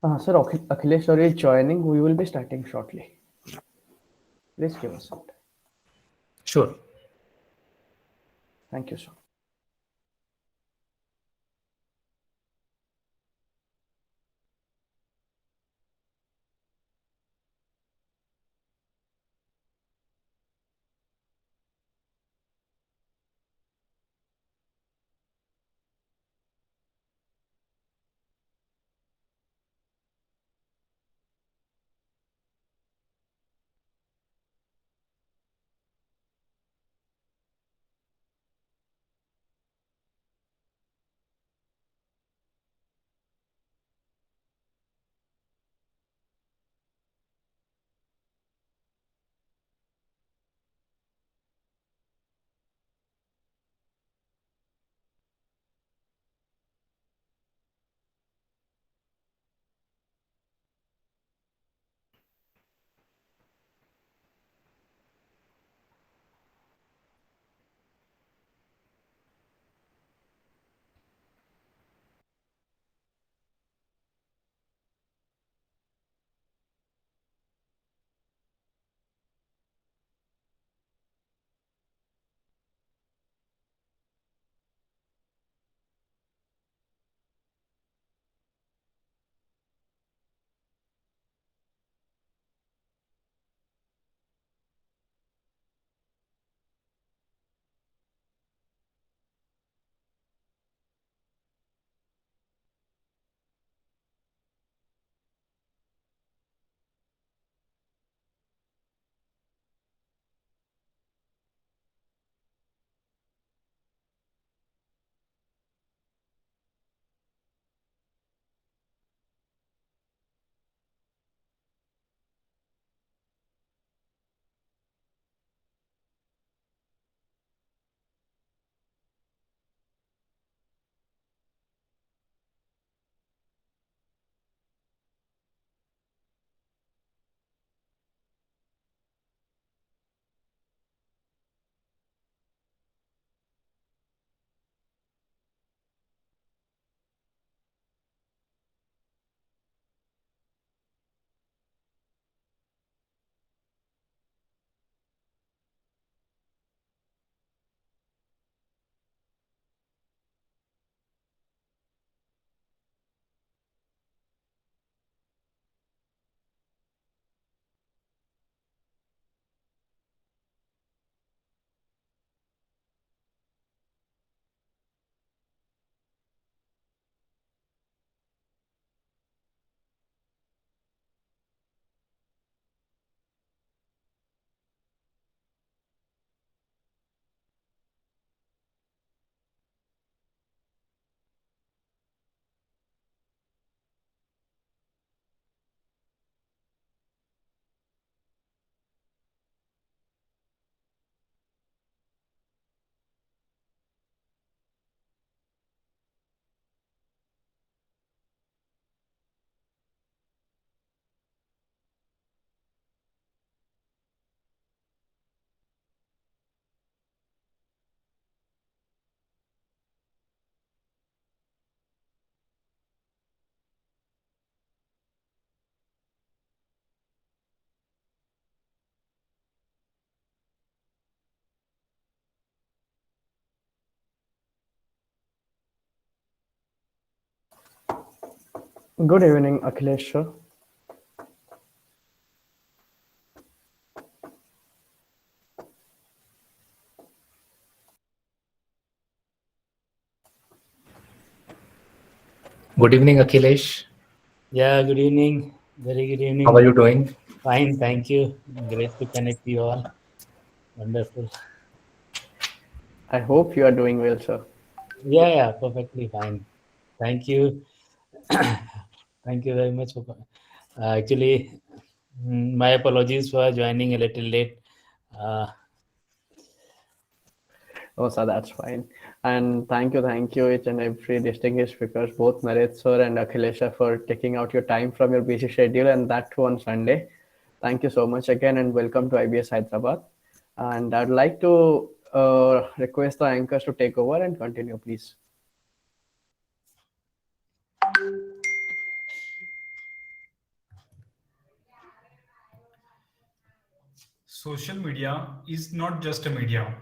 Sir, Akhilesh sir is joining. We will be starting shortly. Please give us some time. Sure. Thank you, sir. Good evening, Akhilesh sir. Good evening, Akhilesh. Yeah, good evening. Very good How are evening. you doing? Fine, thank you. Great to connect you all. Wonderful. I hope you are doing well, sir. Yeah, perfectly fine. Thank you. Thank you very much for actually. My apologies for joining a little late. Uh, Oh, sir, that's fine. And thank you, each and every distinguished speakers, both Naresh sir and Akhilesh sir, for taking out your time from your busy schedule and that too on Sunday. Thank you so much again and welcome to IBS Hyderabad. And I'd like to request the anchors to take over and continue, please. Social media is not just a media.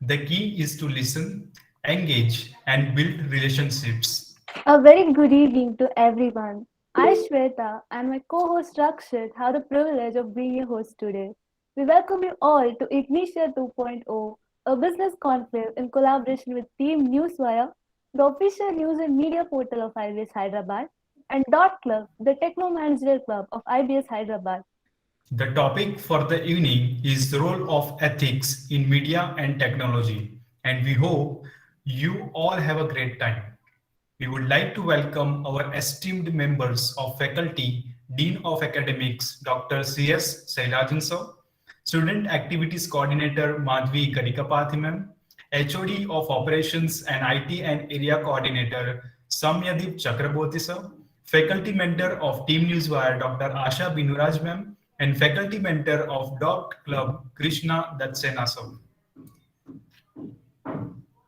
The key is to listen, engage, and build relationships. A very good evening to everyone. I, Shweta, and my co-host Rakshit have the privilege of being your host today. We welcome you all to IGNITIA 2.0, a business conclave in collaboration with Team NEWSWIRE, the official news and media portal of IBS-Hyderabad, and Dot Club, the techno managerial club of IBS-Hyderabad. The topic for the evening is the role of ethics in media and technology, and we hope you all have a great time. We would like to welcome our esteemed members of faculty, Dean of Academics, Dr. C.S. Sailajan sir, Student Activities Coordinator Madhvi Karikapathi ma'am, HOD of Operations and IT and Area Coordinator Samyadeep Chakraborty sir, Faculty Mentor of Team NEWSWIRE Dr. Asha Binuraj ma'am, and Faculty Mentor of Dot Club Krishna Datsena sir.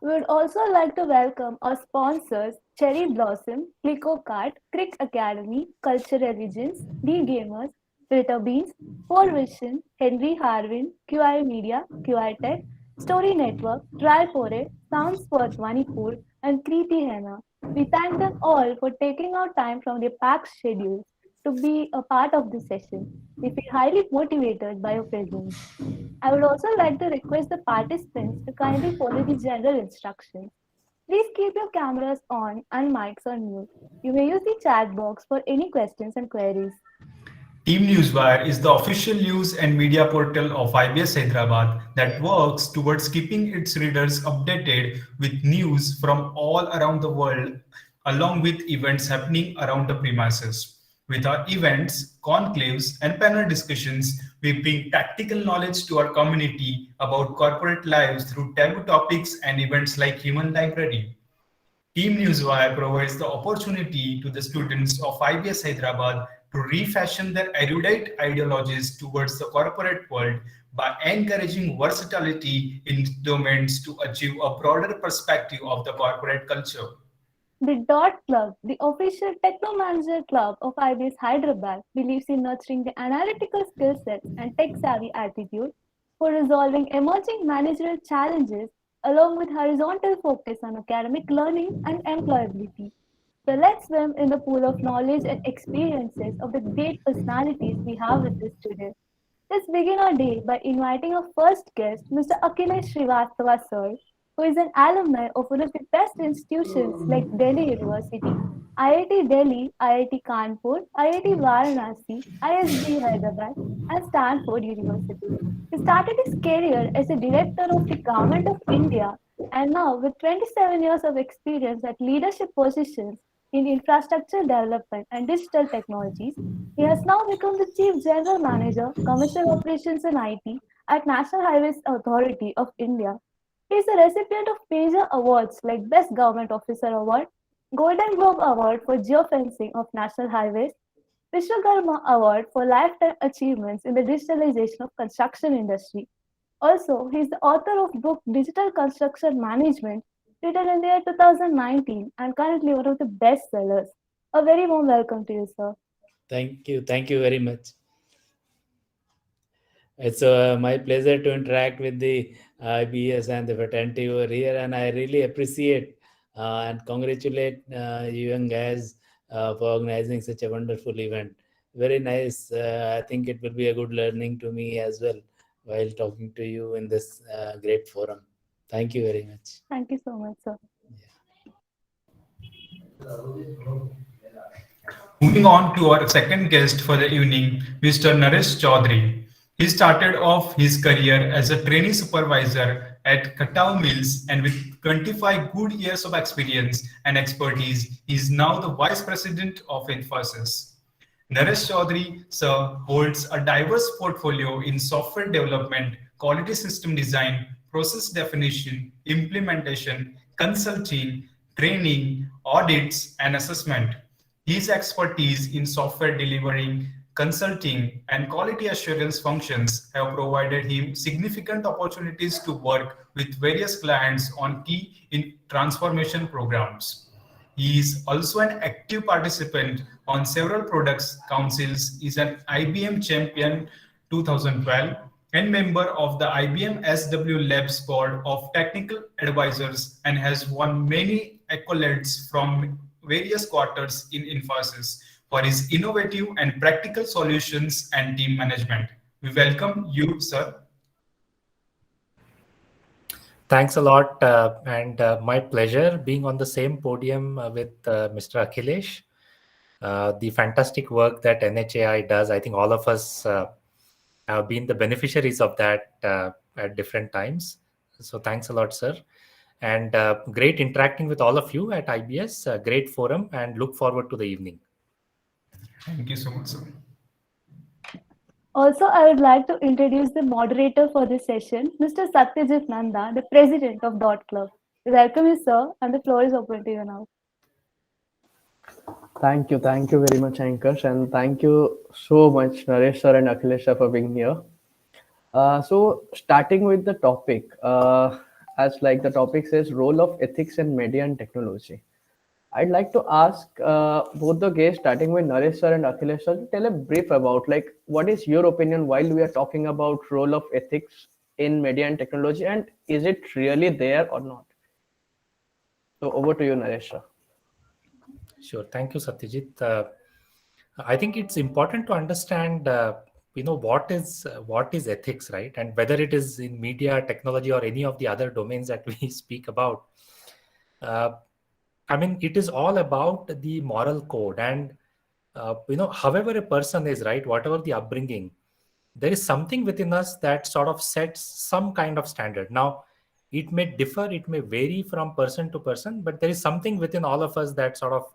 We would also like to welcome our sponsors Cherry Blossom, Clicocart, Crick Academy, Cultural Regions, D Gamers, Filter Beans, 4Vision, Henry Harvin, QI Media, QI Tech, Story Network, Trial4A, Sounds for Manipur, and Kriti Henna. We thank them all for taking out time from their packed schedules to be a part of this session. We feel highly motivated by your presence. I would also like to request the participants to kindly follow the general instructions. Please keep your cameras on and mics on mute. You may use the chat box for any questions and queries. Team NEWSWIRE is the official news and media portal of IBS Hyderabad that works towards keeping its readers updated with news from all around the world, along with events happening around the premises. With our events, conclaves, and panel discussions, we bring practical knowledge to our community about corporate lives through taboo topics and events like Human Library. Team NEWSWIRE provides the opportunity to the students of IBS Hyderabad to refashion their erudite ideologies towards the corporate world by encouraging versatility in domains to achieve a broader perspective of the corporate culture. The Dot Club, the official techno manager club of IBS Hyderabad, believes in nurturing the analytical skill sets and tech savvy attitude for resolving emerging managerial challenges along with horizontal focus on academic learning and employability. So let's swim in the pool of knowledge and experiences of the great personalities we have with us today. Let's begin our day by inviting our first guest, Mr. Akhilesh Srivastava sir, who is an alumni of one of the best institutions like Delhi University, IIT Delhi, IIT Kanpur, IIT Varanasi, ISB Hyderabad, and Stanford University. He started his career as a director of the Government of India, and now with 27 years of experience at leadership positions in infrastructure development and digital technologies, he has now become the Chief General Manager, Commercial Operations and IT at National Highways Authority of India. He is a recipient of major awards like Best Government Officer Award, Golden Globe Award for Geofencing of National Highways, Vishwakarma Award for Lifetime Achievements in the Digitalization of Construction Industry. Also, he is the author of book Digital Construction Management, written in the year 2019 and currently one of the best sellers. A very warm welcome to you, sir. Thank you very much. It's my pleasure to interact with the IBS and the fraternity over here, and I really appreciate and congratulate you young guys for organizing such a wonderful event. Very nice. I think it will be a good learning to me as well while talking to you in this great forum. Thank you very much. Thank you so much, sir. Moving on to our second guest for the evening, Mr. Naresh Chaudhary. He started off his career as a trainee supervisor at Katao Mills, and with 25 good years of experience and expertise, he is now the Vice President of Infosys. Naresh Chaudhary, sir, holds a diverse portfolio in software development, quality system design, process definition, implementation, consulting, training, audits, and assessment. His expertise in software delivering, consulting, and quality assurance functions have provided him significant opportunities to work with various clients on key transformation programs. He is also an active participant on several products councils, is an IBM Champion 2012, and member of the IBM SW Labs Board of Technical Advisors and has won many accolades from various quarters in Infosys for his innovative and practical solutions and team management. We welcome you, sir. Thanks a lot, and my pleasure being on the same podium with Mr. Akhilesh. The fantastic work that NHAI does, I think all of us have been the beneficiaries of that at different times. So thanks a lot, sir. And great interacting with all of you at IBS, great forum, and look forward to the evening. Thank you so much, sir. Also, I would like to introduce the moderator for this session, Mr. Satyajit Nanda, the president of Dot Club. We welcome you, sir, and the floor is open to you now. Thank you very much, anchors, and thank you so much, Naresh sir and Akhilesh sir, for being here. So, starting with the topic, as like the topic says, role of ethics in media and technology. I'd like to ask both the guests, starting with Naresh sir and Akhilesh sir, to tell a brief about like what is your opinion while we are talking about role of ethics in media and technology, and is it really there or not? So, over to you, Naresh sir. Sure. Thank you, Satyajit. I think it's important to understand, what is ethics, right? And whether it is in media, technology, or any of the other domains that we speak about. I mean, it is all about the moral code, and however a person is, right, whatever the upbringing, there is something within us that sort of sets some kind of standard. Now, it may differ, it may vary from person to person, but there is something within all of us that sort of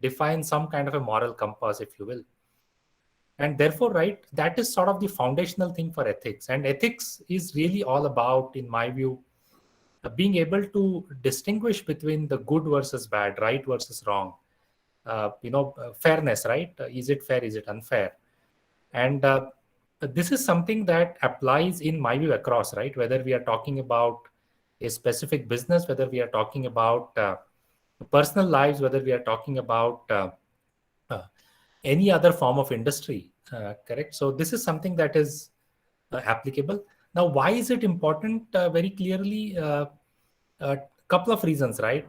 defines some kind of a moral compass, if you will. And therefore, right, that is sort of the foundational thing for ethics. And ethics is really all about, in my view, being able to distinguish between the good versus bad, right versus wrong, fairness, right? Is it fair? Is it unfair? And this is something that applies, in my view, across, right? Whether we are talking about a specific business, whether we are talking about personal lives, whether we are talking about any other form of industry, correct? So this is something that is applicable. Now, why is it important? Very clearly, a couple of reasons, right?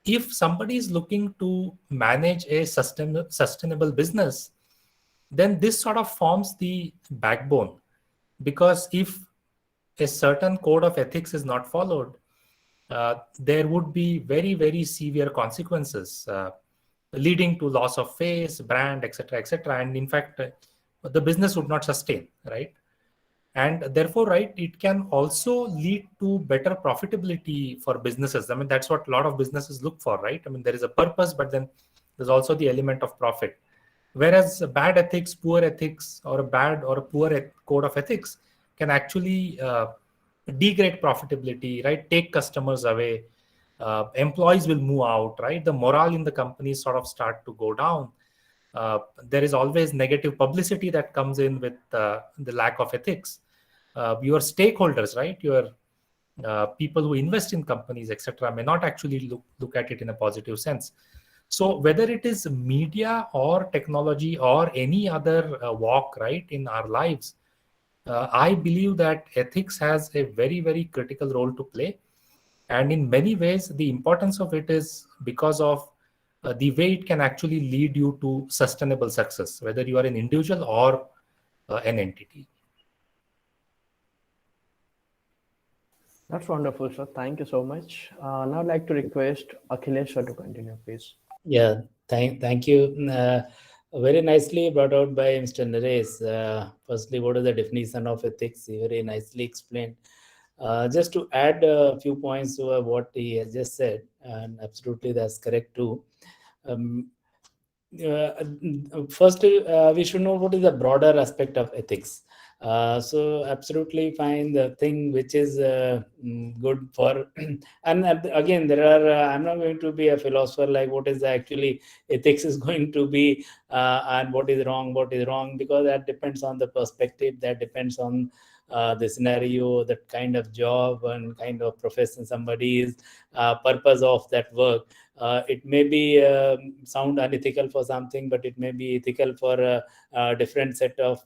If somebody is looking to manage a sustainable business, then this sort of forms the backbone. Because if a certain code of ethics is not followed, there would be very, very severe consequences leading to loss of face, brand, etc., etc. And in fact, the business would not sustain, right? And therefore, right, it can also lead to better profitability for businesses. I mean, that's what a lot of businesses look for, right? I mean, there is a purpose, but then there's also the element of profit. Whereas bad ethics, poor ethics, or a bad or a poor code of ethics can actually degrade profitability, right? Take customers away. Employees will move out, right? The morale in the company sort of start to go down. There is always negative publicity that comes in with the lack of ethics. Your stakeholders, right? Your people who invest in companies, etc., may not actually look at it in a positive sense. So whether it is media or technology or any other walk, right, in our lives, I believe that ethics has a very, very critical role to play. And in many ways, the importance of it is because of the way it can actually lead you to sustainable success, whether you are an individual or an entity. That's wonderful, sir. Thank you so much. Now I'd like to request Akhilesh sir to continue, please. Yeah, thank you. Very nicely brought out by Mr. Naresh. Firstly, what is the definition of ethics? He very nicely explained. Just to add a few points to what he has just said, and absolutely that's correct too. First, we should know what is the broader aspect of ethics. So absolutely fine. The thing which is good for, and again, there are, I'm not going to be a philosopher like what is actually ethics is going to be and what is wrong, because that depends on the perspective, that depends on the scenario, that kind of job and kind of profession somebody is, purpose of that work. It may be sound unethical for something, but it may be ethical for a different set of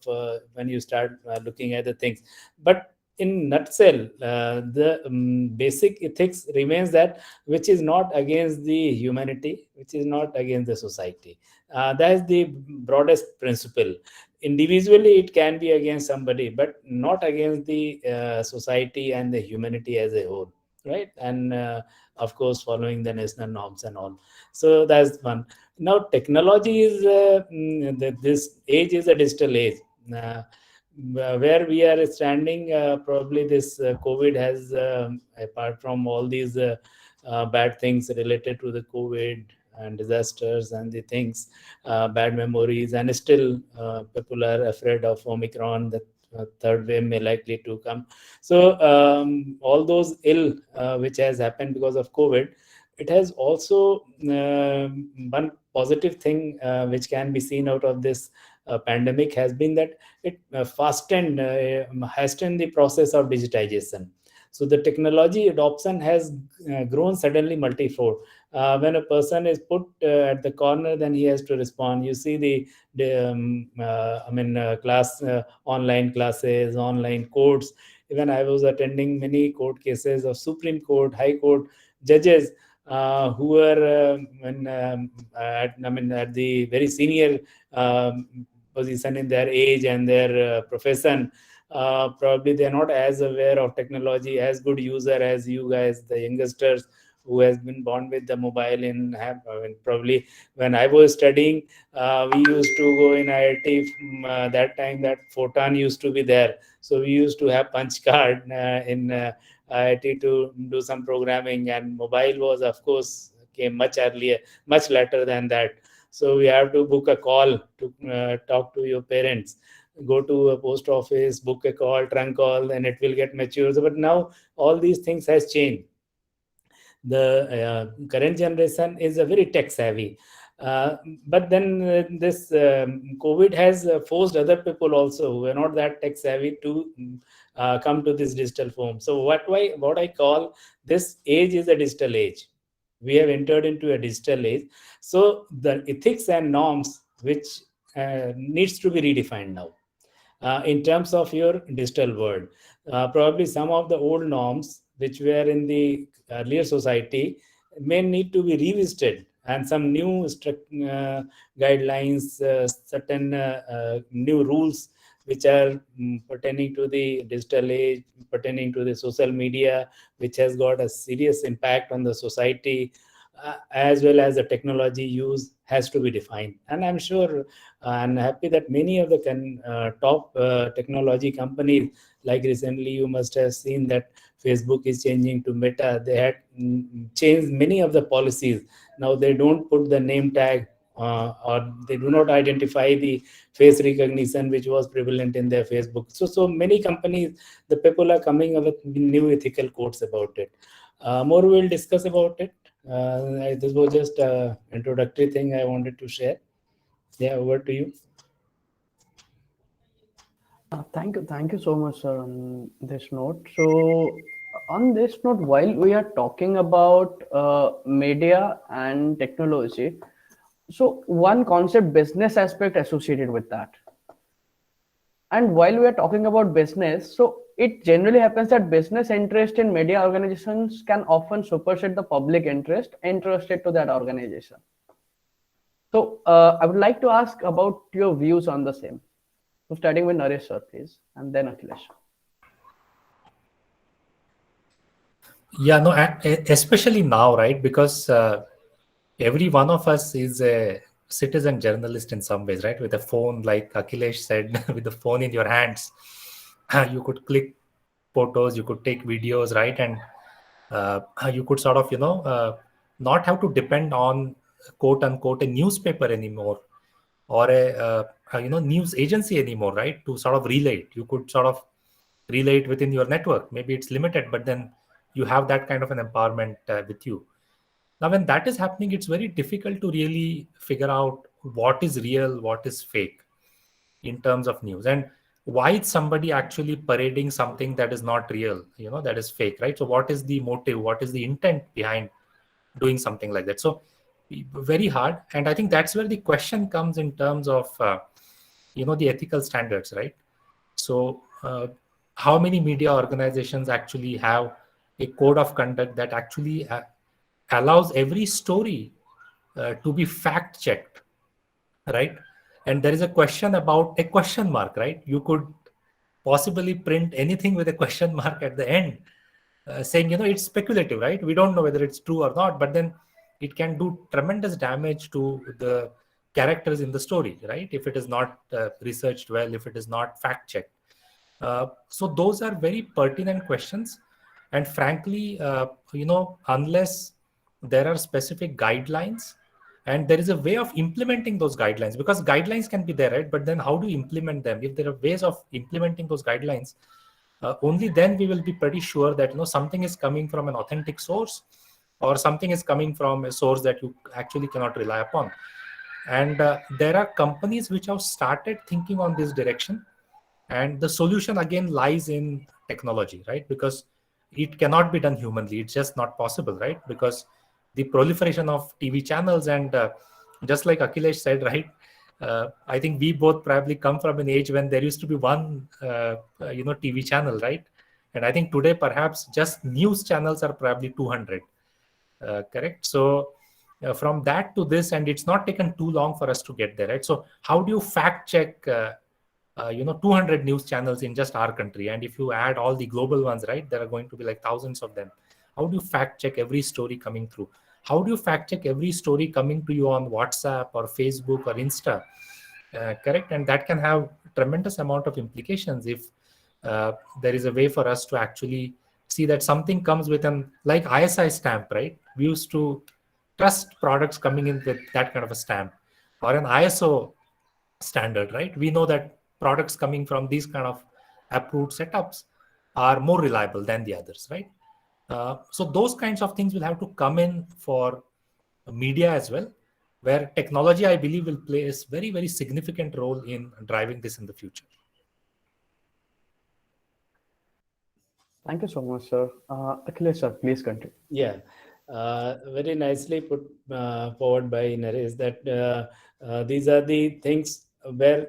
when you start looking at the things. But in nutshell, the basic ethics remains that which is not against the humanity, which is not against the society. That is the broadest principle. Individually, it can be against somebody, but not against the society and the humanity as a whole, right? And of course, following the national norms and all. So that's one. Now, technology is this age is a digital age. Where we are standing, probably this COVID has, apart from all these bad things related to the COVID and disasters and the things, bad memories, and still people are afraid of Omicron, the third wave may likely to come. So all those ill which has happened because of COVID, it has also one positive thing which can be seen out of this pandemic has been that it hastened the process of digitization. So the technology adoption has grown suddenly multifold. When a person is put at the corner, then he has to respond. You see class, online classes, online courts. Even I was attending many court cases of Supreme Court, High Court judges who were at the very senior position in their age and their profession. Probably they're not as aware of technology, as good user as you guys, the youngsters who has been born with the mobile in hand. Probably when I was studying, we used to go in IIT, that time that photon used to be there. So we used to have punch card in IIT to do some programming, and mobile was, of course, came much earlier, much later than that. So we have to book a call to talk to your parents, go to a post office, book a call, trunk call, and it will get matured. But now all these things has changed. The current generation is a very tech savvy. But then this COVID has forced other people also who are not that tech savvy to come to this digital form. So what I call this age is a digital age. We have entered into a digital age. So the ethics and norms which needs to be redefined now in terms of your digital world. Probably some of the old norms which were in the earlier society may need to be revisited, and some new guidelines, certain new rules which are pertaining to the digital age, pertaining to the social media, which has got a serious impact on the society, as well as the technology use has to be defined. And I'm sure and happy that many of the top technology companies, like recently you must have seen that Facebook is changing to Meta. They had changed many of the policies. Now they don't put the name tag or they do not identify the face recognition which was prevalent in their Facebook. So many companies, the people are coming up with new ethical codes about it. More we'll discuss about it. This was just an introductory thing I wanted to share. Yeah, over to you. Thank you so much, sir, on this note. So, on this note, while we are talking about media and technology, so one concept, business aspect associated with that. And while we are talking about business, so it generally happens that business interest in media organizations can often supersede the public interest interested to that organization. So, I would like to ask about your views on the same. So starting with Naresh sir, please, and then Akhilesh. Yeah, no, especially now, right? Because every one of us is a citizen journalist in some ways, right? With a phone, like Akhilesh said, with the phone in your hands, you could click photos, you could take videos, right? And you could sort of, not have to depend on quote unquote a newspaper anymore, or a news agency anymore, right? To sort of relate, you could sort of relate within your network. Maybe it's limited, but then you have that kind of an empowerment with you. Now, when that is happening, it's very difficult to really figure out what is real, what is fake in terms of news. And why is somebody actually parading something that is not real, that is fake, right? So what is the motive? What is the intent behind doing something like that? So very hard. And I think that's where the question comes in terms of, the ethical standards, right? So how many media organizations actually have a code of conduct that actually allows every story to be fact checked, right? And there is a question about a question mark, right? You could possibly print anything with a question mark at the end, saying, it's speculative, right? We don't know whether it's true or not, but then it can do tremendous damage to the characters in the story, right? If it is not researched well, if it is not fact checked. So those are very pertinent questions. And frankly, unless there are specific guidelines and there is a way of implementing those guidelines, because guidelines can be there, right? But then how do you implement them? If there are ways of implementing those guidelines, only then we will be pretty sure that something is coming from an authentic source, or something is coming from a source that you actually cannot rely upon. And there are companies which have started thinking on this direction, and the solution again lies in technology, right? Because it cannot be done humanly. It's just not possible, right? Because the proliferation of TV channels, and just like Akhilesh said, right? I think we both probably come from an age when there used to be one, TV channel, right? And I think today perhaps just news channels are probably 200, correct? So from that to this, and it's not taken too long for us to get there, right? So how do you fact check 200 news channels in just our country? And if you add all the global ones, right, there are going to be like thousands of them. How do you fact check every story coming through? How do you fact check every story coming to you on WhatsApp or Facebook or Insta? Correct. And that can have tremendous amount of implications if there is a way for us to actually see that something comes with an like ISI stamp, right? We used to trust products coming in with that kind of a stamp, or an ISO standard, right? We know that products coming from these kind of approved setups are more reliable than the others, right? So those kinds of things will have to come in for media as well, where technology, I believe, will play a very, very significant role in driving this in the future. Thank you so much, sir. Akhilesh, sir, please continue. Yeah, very nicely put forward by Naresh that these are the things where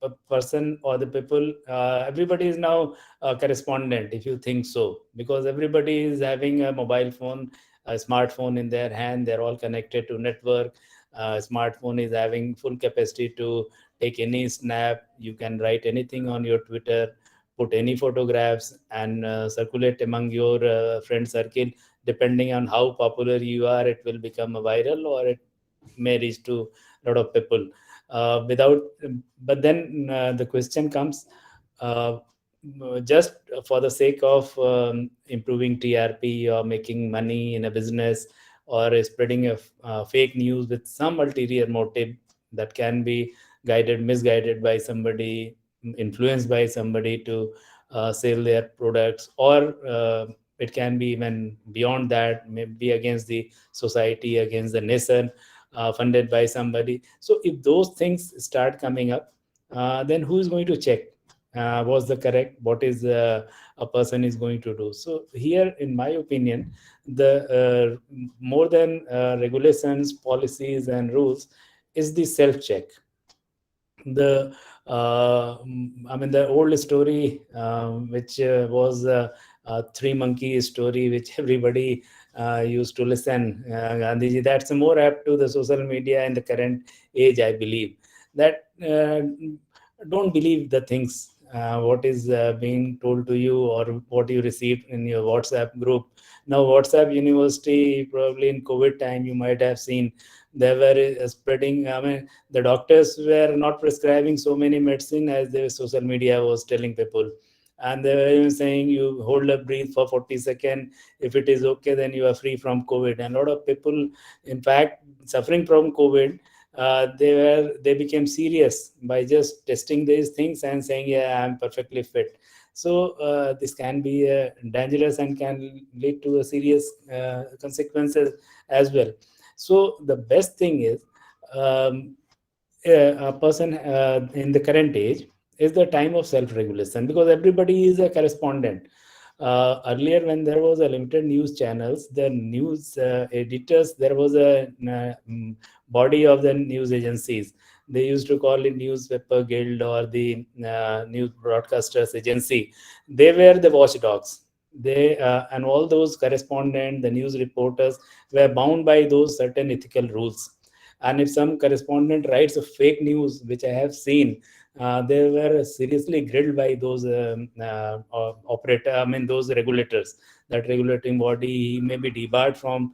a person or the people, everybody is now a correspondent, if you think so, because everybody is having a mobile phone, a smartphone in their hand. They're all connected to network. Smartphone is having full capacity to take any snap. You can write anything on your Twitter, put any photographs, and circulate among your friend circle. Depending on how popular you are, it will become a viral, or it may reach to a lot of people. But then the question comes, uh, just for the sake of improving TRP or making money in a business, or spreading a fake news with some ulterior motive that can be misguided by somebody, influenced by somebody to sell their products, or it can be even beyond that, maybe against the society, against the nation, funded by somebody. So if those things start coming up, then who is going to check was the correct, what is a person is going to do? So here, in my opinion, the more than regulations, policies, and rules is the self check. The the old story, which was three monkey story, which everybody used to listen, Gandhiji, that's more apt to the social media in the current age, I believe. That don't believe the things what is being told to you, or what you received in your WhatsApp group. Now WhatsApp University, probably in COVID time, you might have seen they were spreading. The doctors were not prescribing so many medicine as the social media was telling people. And they were even saying, you hold a breath for 40 seconds. If it is okay, then you are free from COVID. And a lot of people, in fact, suffering from COVID, they became serious by just testing these things and saying, yeah, I'm perfectly fit. So this can be dangerous and can lead to a serious consequences as well. So the best thing is, a person in the current age, is the time of self-regulation, because everybody is a correspondent. Earlier, when there was a limited news channels, the news editors, there was a body of the news agencies. They used to call it newspaper guild or the news broadcasters agency. They were the watchdogs. They and all those correspondents, the news reporters, were bound by those certain ethical rules. And if some correspondent writes a fake news, which I have seen, they were seriously grilled by those those regulators. That regulating body, he may be debarred from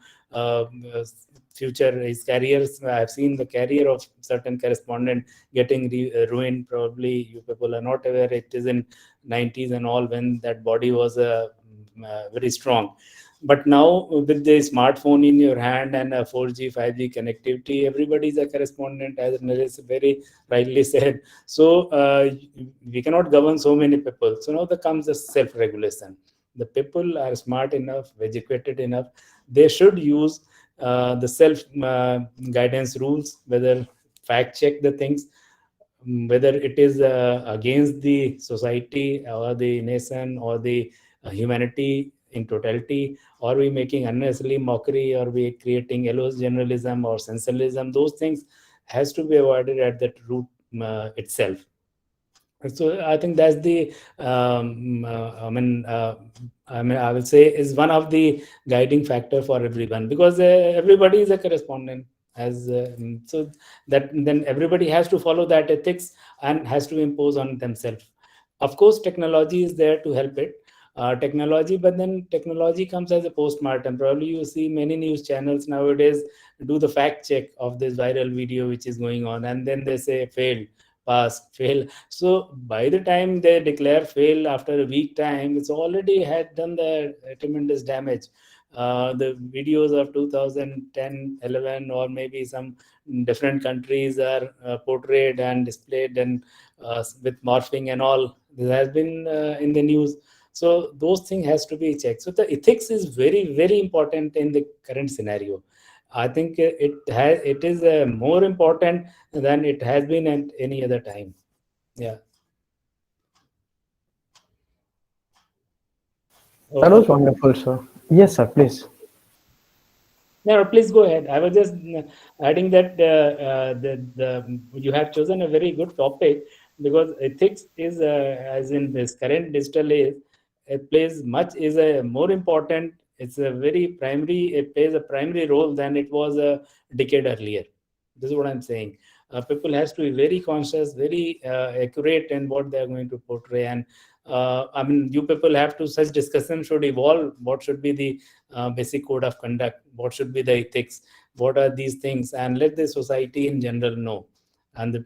future his careers. I have seen the career of certain correspondent getting ruined. Probably you people are not aware. It is in 90s and all, when that body was very strong. But now with the smartphone in your hand and a 4G, 5G connectivity, everybody is a correspondent, as Naresh very rightly said. So we cannot govern so many people. So now there comes the self-regulation. The people are smart enough, educated enough. They should use the self-guidance rules, whether fact check the things, whether it is against the society or the nation or the humanity in totality, or we making unnecessarily mockery, or we creating yellow journalism or sensationalism. Those things has to be avoided at that root itself. So I think that's the I will say is one of the guiding factor for everyone, because everybody is a correspondent, as so that then everybody has to follow that ethics and has to impose on themselves. Of course, technology is there to help it. Technology, but then technology comes as a postmortem. Probably you see many news channels nowadays do the fact check of this viral video which is going on, and then they say failed, pass, fail. So by the time they declare fail after a week time, it's already had done the tremendous damage. The videos of 2010, 11, or maybe some different countries are portrayed and displayed, and with morphing and all. This has been in the news. So those things has to be checked. So the ethics is very, very important in the current scenario. I think it is more important than it has been at any other time. Yeah. That was wonderful, sir. Yes, sir, please. No, please go ahead. I was just adding that you have chosen a very good topic, because ethics is, as in this current digital age, it plays much is a more important. It's a very primary. It plays a primary role than it was a decade earlier. This is what I'm saying. People has to be very conscious, very accurate in what they are going to portray. And I mean, you people have to, such discussion should evolve. What should be the basic code of conduct? What should be the ethics? What are these things? And let the society in general know. And the,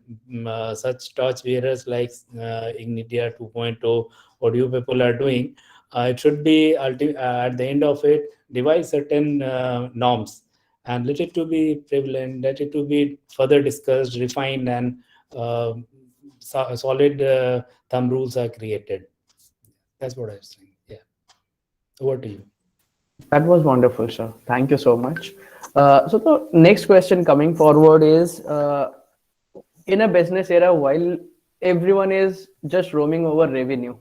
such torch bearers like IGNITIA 2.0, what you people are doing, it should be at the end of it, devise certain norms and let it to be prevalent, let it to be further discussed, refined, and solid thumb rules are created. That's what I was saying. Yeah. Over to you. That was wonderful, sir. Thank you so much. So the next question coming forward is, in a business era, while everyone is just roaming over revenue,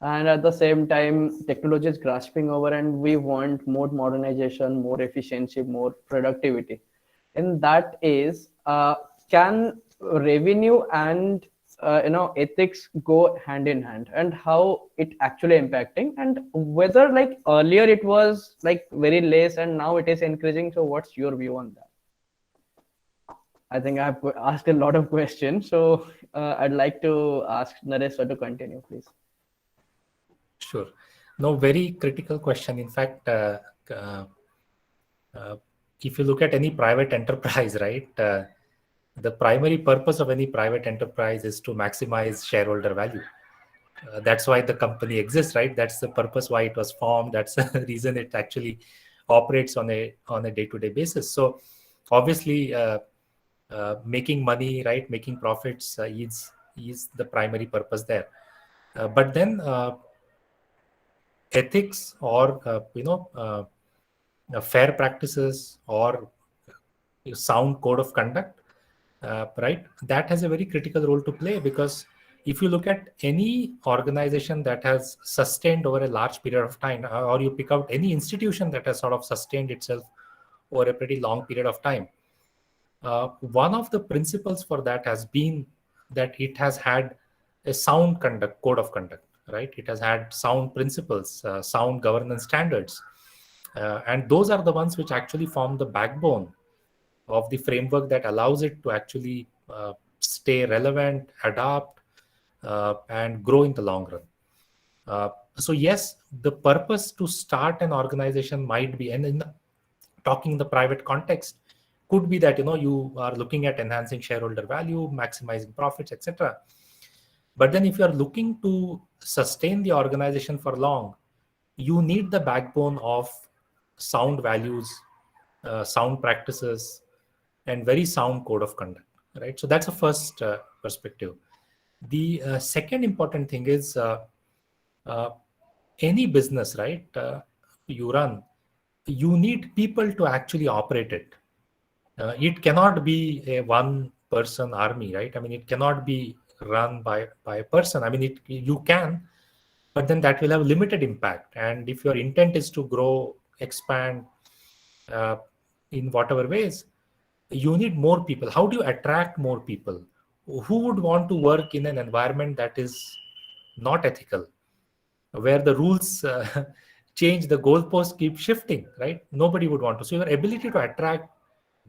and at the same time, technology is grasping over, and we want more modernization, more efficiency, more productivity. In that is, can revenue and ethics go hand in hand, and how it actually impacting, and whether like earlier it was like very less and now it is increasing? So what's your view on that? I think I've asked a lot of questions, so I'd like to ask Naresh to continue, please. Sure. No, very critical question. In fact, if you look at any private enterprise, right, the primary purpose of any private enterprise is to maximize shareholder value. That's why the company exists, right? That's the purpose why it was formed. That's the reason it actually operates on a day-to-day basis. So obviously, making money, right, making profits is the primary purpose there. But then ethics or fair practices or sound code of conduct, right, that has a very critical role to play, because if you look at any organization that has sustained over a large period of time, or you pick out any institution that has sort of sustained itself over a pretty long period of time, one of the principles for that has been that it has had a sound code of conduct, right? It has had sound principles, sound governance standards. And those are the ones which actually form the backbone of the framework that allows it to actually stay relevant, adapt, and grow in the long run. So yes, the purpose to start an organization might be, and talking in the private context, could be that you are looking at enhancing shareholder value, maximizing profits, etc. But then if you are looking to sustain the organization for long, you need the backbone of sound values, sound practices, and very sound code of conduct, right? So that's the first perspective. The second important thing is any business, right, you run, you need people to actually operate it. It cannot be a one-person army, right? I mean, it cannot be run by a person. I mean, you can, but then that will have limited impact. And if your intent is to grow, expand in whatever ways, you need more people. How do you attract more people? Who would want to work in an environment that is not ethical, where the rules change, the goalposts keep shifting, right? Nobody would want to. So your ability to attract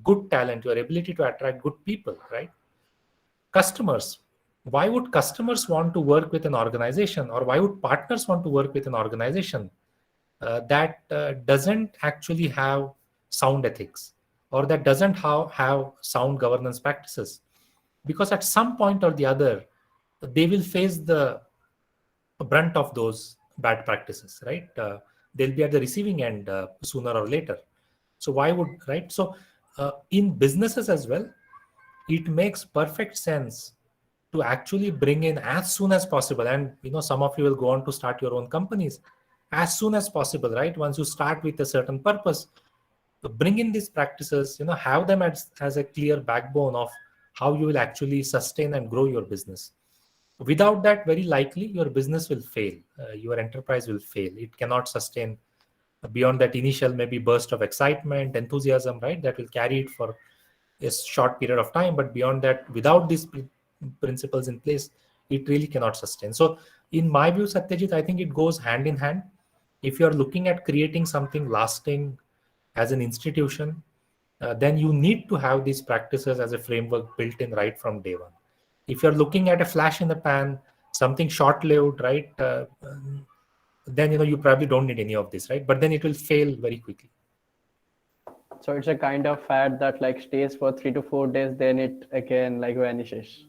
good talent, your ability to attract good people, right? Customers. Why would customers want to work with an organization, or why would partners want to work with an organization that doesn't actually have sound ethics, or that doesn't have sound governance practices? Because at some point or the other, they will face the brunt of those bad practices, right? They'll be at the receiving end sooner or later. So why would, right? So in businesses as well, it makes perfect sense to actually bring in as soon as possible. And some of you will go on to start your own companies as soon as possible, right? Once you start with a certain purpose, bring in these practices, have them as a clear backbone of how you will actually sustain and grow your business. Without that, very likely your business will fail, your enterprise will fail. It cannot sustain beyond that initial maybe burst of excitement, enthusiasm, right? That will carry it for a short period of time. But beyond that, without these principles in place, it really cannot sustain. So in my view, Satyajit, I think it goes hand in hand. If you're looking at creating something lasting as an institution, then you need to have these practices as a framework built in right from day one. If you're looking at a flash in the pan, something short-lived, right, then you probably don't need any of this, right? But then it will fail very quickly. So it's a kind of fad that like stays for 3 to 4 days, then it again like vanishes.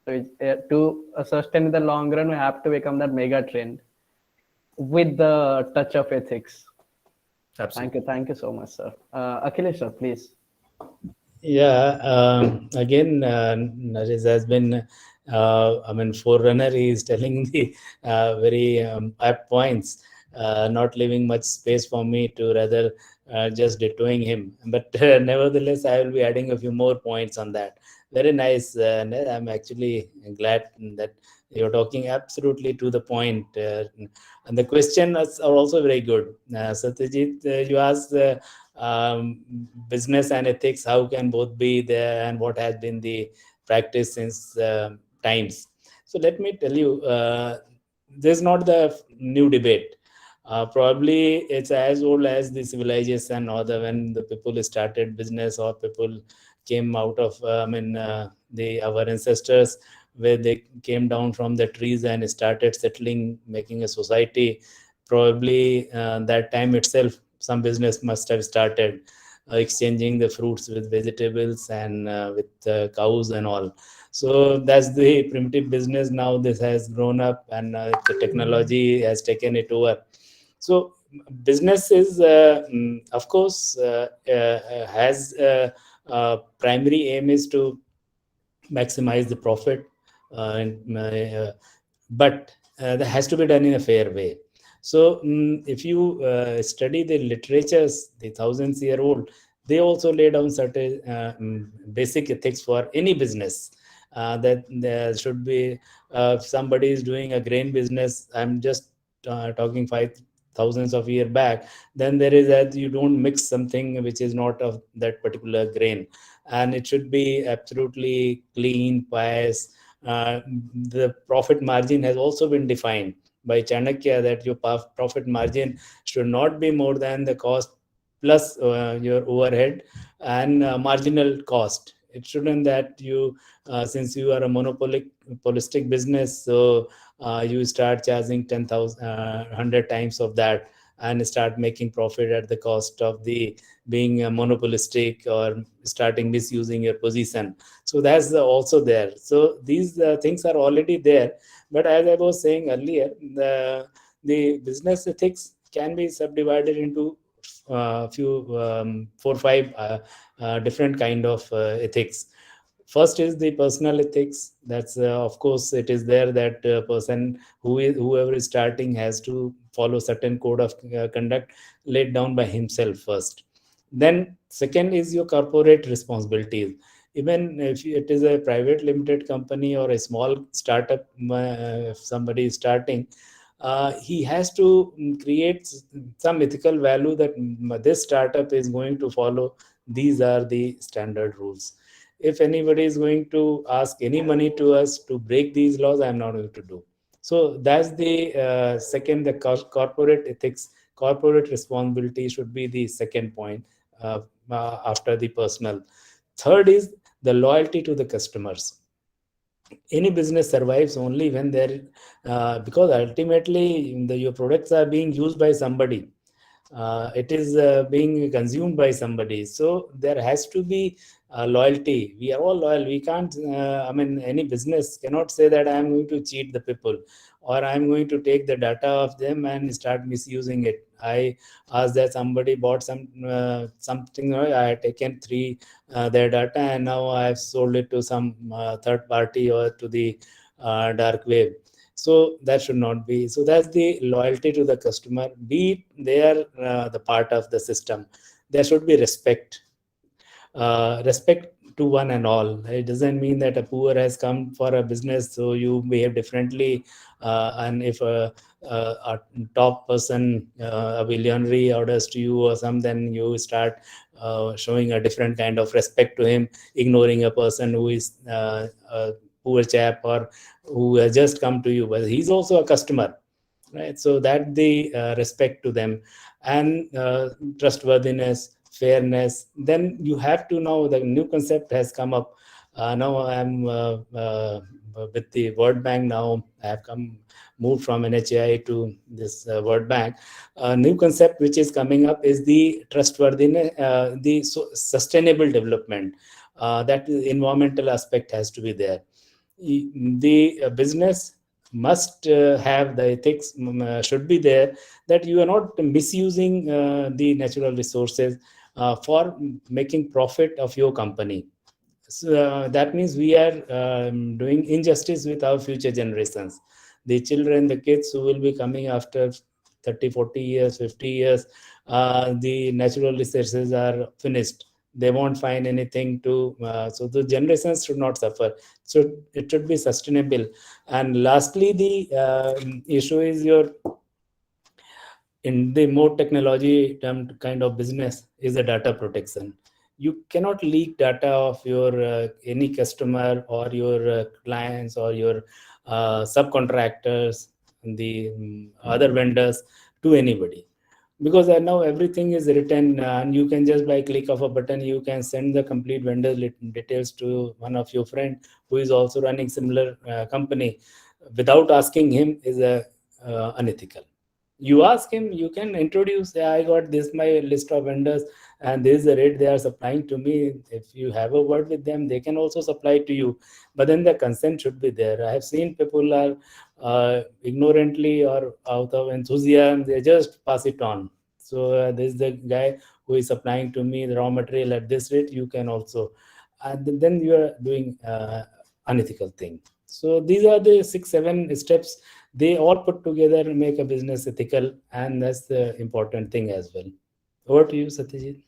So to sustain in the long run, we have to become that mega trend with the touch of ethics. Absolutely. Thank you so much, sir. Akhilesh, sir, please. Yeah, again, Naresh has been, forerunner. He is telling the very apt points, not leaving much space for me to rather just detouring him. But nevertheless, I will be adding a few more points on that. Very nice. I'm actually glad that you're talking absolutely to the point. And the questions are also very good. Satyajit, you asked business and ethics, how can both be there, and what has been the practice since times. So let me tell you, this is not the new debate. Probably it's as old as the civilization, or when the people started business, or people came out of our ancestors, where they came down from the trees and started settling, making a society. Probably that time itself, some business must have started, exchanging the fruits with vegetables and with cows and all. So that's the primitive business. Now this has grown up, and the technology has taken it over. So business is, of course, has primary aim is to maximize the profit, but that has to be done in a fair way. So if you study the literatures, the thousands-year-old, they also lay down certain basic ethics for any business. that there should be, if somebody is doing a grain business, I'm just talking 5,000s of year back, then there is that you don't mix something which is not of that particular grain, and it should be absolutely clean, pious. The profit margin has also been defined by Chanakya, that your profit margin should not be more than the cost plus your overhead and marginal cost. It shouldn't that you, since you are a monopolistic business, so you start charging 10,000, 100 times of that, and start making profit at the cost of the being monopolistic, or starting misusing your position. So that's also there. So these things are already there. But as I was saying earlier, the business ethics can be subdivided into few 4 or 5 different kind of ethics. First is the personal ethics. That's of course it is there that person whoever is starting has to follow certain code of conduct laid down by himself first. Then second is your corporate responsibilities. Even if it is a private limited company or a small startup, if somebody is starting, he has to create some ethical value that this startup is going to follow. These are the standard rules. If anybody is going to ask any money to us to break these laws, I'm not going to do. So that's the second, the corporate ethics, corporate responsibility should be the second point after the personal. Third is the loyalty to the customers. Any business survives only when there, because ultimately your products are being used by somebody. It is being consumed by somebody. So there has to be loyalty. We are all loyal. We can't, I mean, any business cannot say that I'm going to cheat the people, or I'm going to take the data of them and start misusing it. I asked that somebody bought something, I had taken their data, and now I've sold it to some third party or to the dark web. So that should not be. So that's the loyalty to the customer. Be they are the part of the system. There should be respect. Respect to one and all. It doesn't mean that a poor has come for a business, so you behave differently. And if a top person, a billionaire orders to you or something, then you start showing a different kind of respect to him, ignoring a person who is a poor chap or who has just come to you, but he's also a customer, right? So that the respect to them, and trustworthiness, fairness. Then you have to know the new concept has come up. Now I'm with the World Bank. Now I have moved from NHAI to this World Bank. A new concept which is coming up is the trustworthiness, the sustainable development. That environmental aspect has to be there. The business must have the ethics, should be there, that you are not misusing the natural resources for making profit of your company. So that means we are doing injustice with our future generations, the children, the kids who will be coming after 30, 40 years, 50 years. The natural resources are finished, they won't find anything to, so the generations should not suffer. So it should be sustainable. And lastly, the issue is your, in the more technology term kind of business, is the data protection. You cannot leak data of your any customer or your clients or your subcontractors and the other vendors to anybody, because now everything is written, and you can just by click of a button you can send the complete vendor details to one of your friend who is also running similar company without asking him. Is unethical. You ask him, you can introduce, I got this my list of vendors and this is the rate they are supplying to me. If you have a word with them, they can also supply to you, but then the consent should be there. I have seen people are ignorantly or out of enthusiasm, they just pass it on. So this is the guy who is supplying to me the raw material at this rate, you can also, and then you are doing unethical thing. So these are the 6-7 steps. They all put together make a business ethical, and that's the important thing as well. Over to you, Satyajit.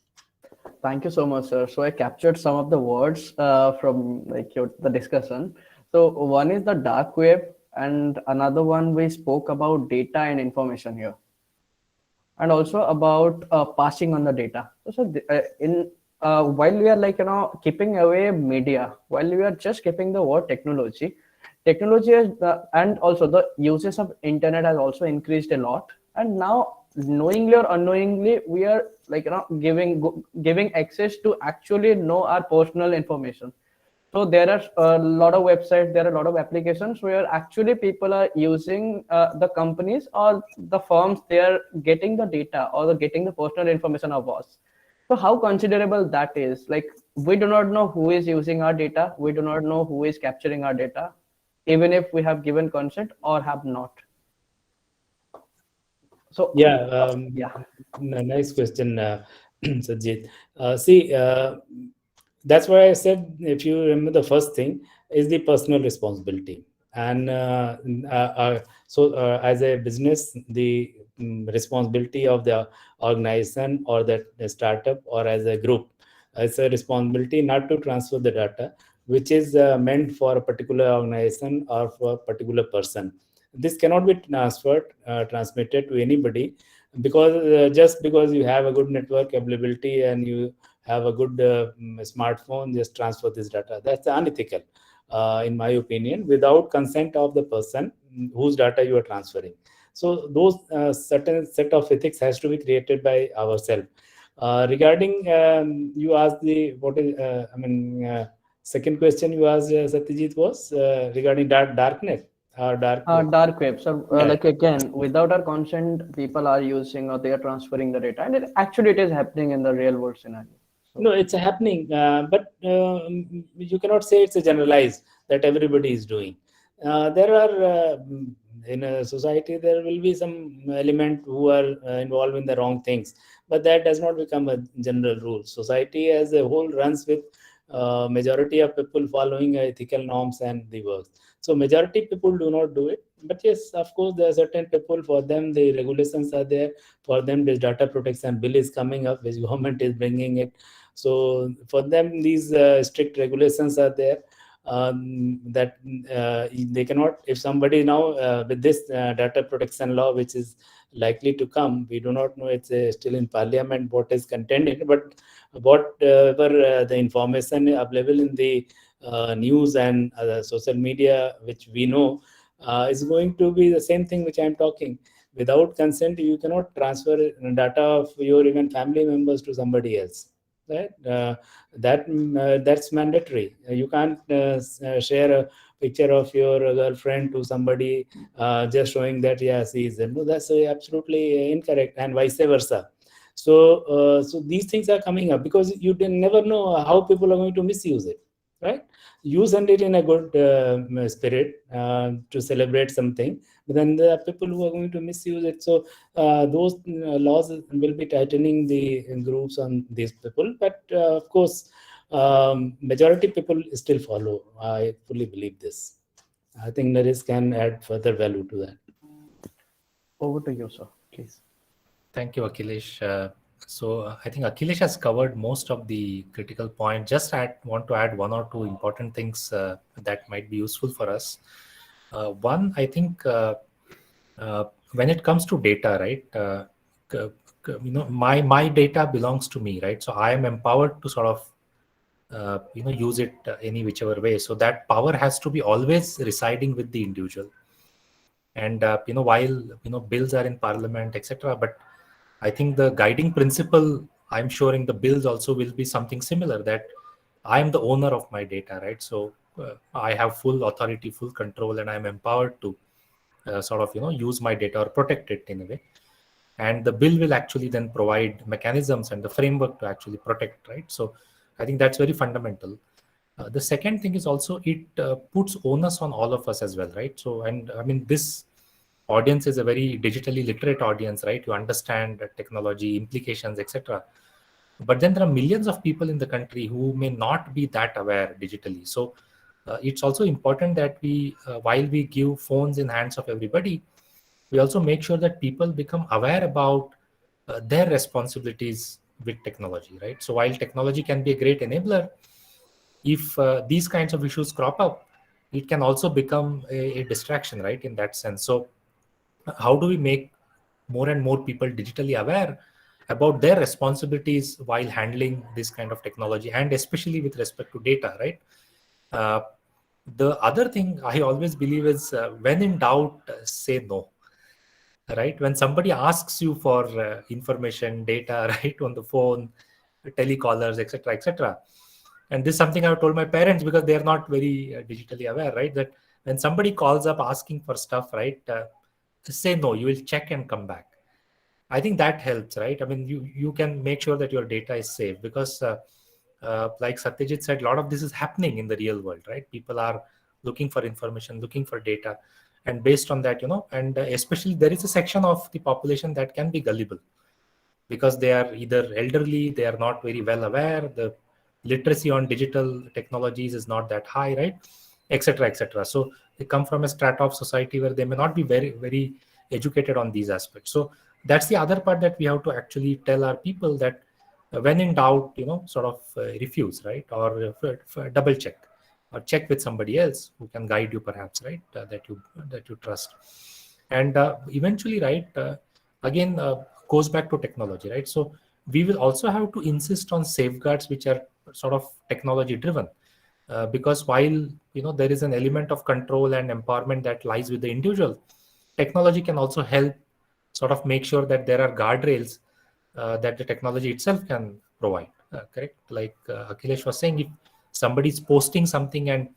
Thank you so much, sir. So I captured some of the words from like the discussion. So one is the dark web, and another one we spoke about data and information here, and also about passing on the data. So in while we are like keeping away media, while we are just keeping the word technology, technology has and also the uses of internet has also increased a lot, and now knowingly or unknowingly we are like giving access to actually know our personal information. So there are a lot of websites, there are a lot of applications where actually people are using the companies or the firms, they are getting the data or getting the personal information of us. So how considerable that is? Like, we do not know who is using our data, we do not know who is capturing our data, even if we have given consent or have not. So Yeah, yeah. nice question, Sajid. See, that's why I said, if you remember, the first thing is the personal responsibility. And so as a business, the responsibility of the organization or the startup or as a group, it's a responsibility not to transfer the data which is meant for a particular organization or for a particular person. This cannot be transmitted to anybody, because just because you have a good network availability and you have a good smartphone, just transfer this data. That's unethical, in my opinion, without consent of the person whose data you are transferring. So those certain set of ethics has to be created by ourselves. Regarding you asked the what is second question you asked, Satyajit, was regarding darknet. Dark web. So Yeah. like again, without our consent, people are using or they are transferring the data, and actually it is happening in the real world scenario. So, No, it's happening, but you cannot say it's a generalized that everybody is doing. There are in a society there will be some element who are involved in the wrong things, but that does not become a general rule. Society as a whole runs with majority of people following ethical norms and the works. So majority people do not do it, but yes, of course, there are certain people, for them the regulations are there. For them, this data protection bill is coming up, which government is bringing it. So for them, these strict regulations are there, that they cannot, if somebody now with this data protection law, which is likely to come, we do not know, it's still in parliament what is contained in it, but whatever the information available in the news and social media, which we know, is going to be the same thing which I am talking. Without consent, you cannot transfer data of your even family members to somebody else. Right? That's mandatory. You can't share a picture of your girlfriend to somebody just showing that she is. No, that's absolutely incorrect, and vice versa. So these things are coming up because you never know how people are going to misuse it. Right? You send it in a good spirit to celebrate something, but then there are people who are going to misuse it. So those laws will be tightening the groups on these people, but of course majority people still follow. I fully believe this. I think Naresh can add further value to that. over to you, sir, please. Thank you, Akhilesh. So I think Akhilesh has covered most of the critical points. Just want to add one or two important things that might be useful for us. One, I think when it comes to data, right? My data belongs to me, right? So I am empowered to sort of use it any whichever way. So that power has to be always residing with the individual. And while bills are in parliament, etc., but I think the guiding principle, I'm sure in the bills also will be something similar, that I am the owner of my data, right? So I have full authority, full control, and I'm empowered to sort of use my data or protect it in a way. And the bill will actually then provide mechanisms and the framework to actually protect, right? So I think that's very fundamental. The second thing is also it puts onus on all of us as well, right? So, and I mean, this audience is a very digitally literate audience, right? You understand technology implications, etc. But then there are millions of people in the country who may not be that aware digitally. So it's also important that we, while we give phones in hands of everybody, we also make sure that people become aware about their responsibilities with technology, right? So while technology can be a great enabler, if these kinds of issues crop up, it can also become a distraction, right, in that sense. So how do we make more and more people digitally aware about their responsibilities while handling this kind of technology, and especially with respect to data, right? uh, the other thing I always believe is, when in doubt, say no, right? When somebody asks you for information, data, right, on the phone, telecallers, etc., etc. And this is something I've told my parents, because they are not very digitally aware, right? That when somebody calls up asking for stuff, right, say no, you will check and come back. I think that helps, right? I mean, you can make sure that your data is safe, because like Satyajit said, a lot of this is happening in the real world, right? People are looking for information, looking for data, and based on that, and especially there is a section of the population that can be gullible, because they are either elderly, they are not very well aware, the literacy on digital technologies is not that high, right, etc., etc. So they come from a strata of society where they may not be very, very educated on these aspects. So that's the other part that we have to actually tell our people, that when in doubt, sort of refuse, right, or double check, or check with somebody else who can guide you, perhaps, right, that you trust. And eventually, right, again, goes back to technology, right? So we will also have to insist on safeguards which are sort of technology driven, because while there is an element of control and empowerment that lies with the individual, technology can also help sort of make sure that there are guardrails that the technology itself can provide. Correct? Like Akhilesh was saying, if somebody is posting something and